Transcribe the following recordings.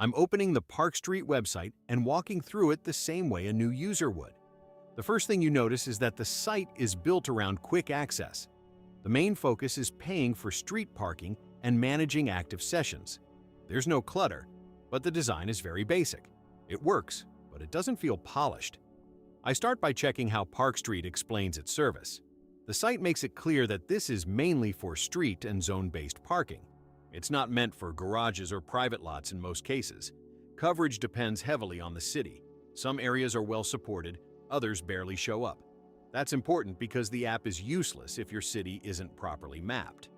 I'm opening the ParkStreet website and walking through it the same way a new user would. The first thing you notice is that the site is built around quick access. The main focus is paying for street parking and managing active sessions. There's no clutter, but the design is very basic. It works, but it doesn't feel polished. I start by checking how ParkStreet explains its service. The site makes it clear that this is mainly for street and zone-based parking. It's not meant for garages or private lots in most cases. Coverage depends heavily on the city. Some areas are well supported, others barely show up. That's important because the app is useless if your city isn't properly mapped.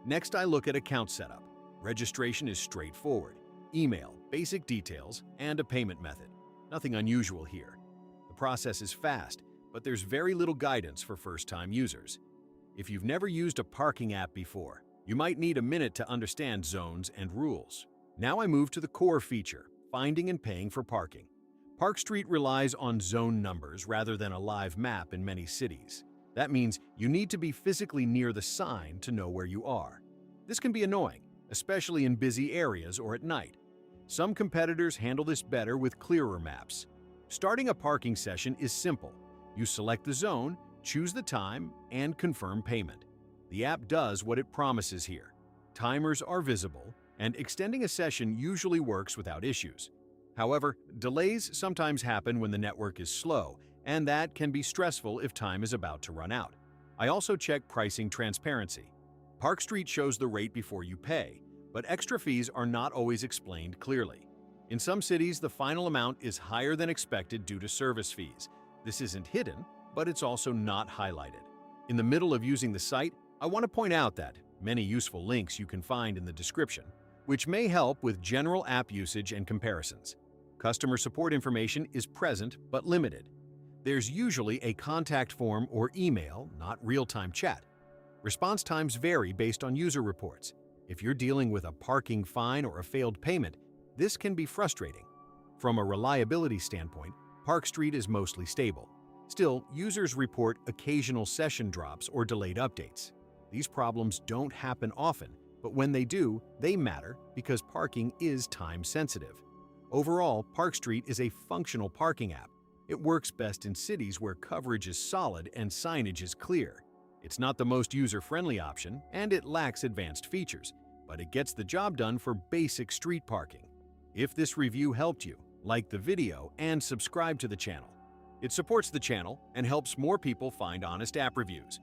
Next, I look at account setup. Registration is straightforward. Email, basic details, and a payment method. Nothing unusual here. The process is fast, but there's very little guidance for first-time users. If you've never used a parking app before, you might need a minute to understand zones and rules. Now I move to the core feature, finding and paying for parking. ParkStreet relies on zone numbers rather than a live map in many cities. That means you need to be physically near the sign to know where you are. This can be annoying, especially in busy areas or at night. Some competitors handle this better with clearer maps. Starting a parking session is simple. You select the zone, choose the time, and confirm payment. The app does what it promises here. Timers are visible, and extending a session usually works without issues. However, delays sometimes happen when the network is slow, and that can be stressful if time is about to run out. I also check pricing transparency. ParkStreet shows the rate before you pay, but extra fees are not always explained clearly. In some cities, the final amount is higher than expected due to service fees. This isn't hidden, but it's also not highlighted. In the middle of using the site, I want to point out that many useful links you can find in the description, which may help with general app usage and comparisons. Customer support information is present but limited. There's usually a contact form or email, not real-time chat. Response times vary based on user reports. If you're dealing with a parking fine or a failed payment, this can be frustrating. From a reliability standpoint, ParkStreet is mostly stable. Still, users report occasional session drops or delayed updates. These problems don't happen often, but when they do, they matter because parking is time-sensitive. Overall, ParkStreet is a functional parking app. It works best in cities where coverage is solid and signage is clear. It's not the most user-friendly option, and it lacks advanced features, but it gets the job done for basic street parking. If this review helped you, like the video and subscribe to the channel. It supports the channel and helps more people find honest app reviews.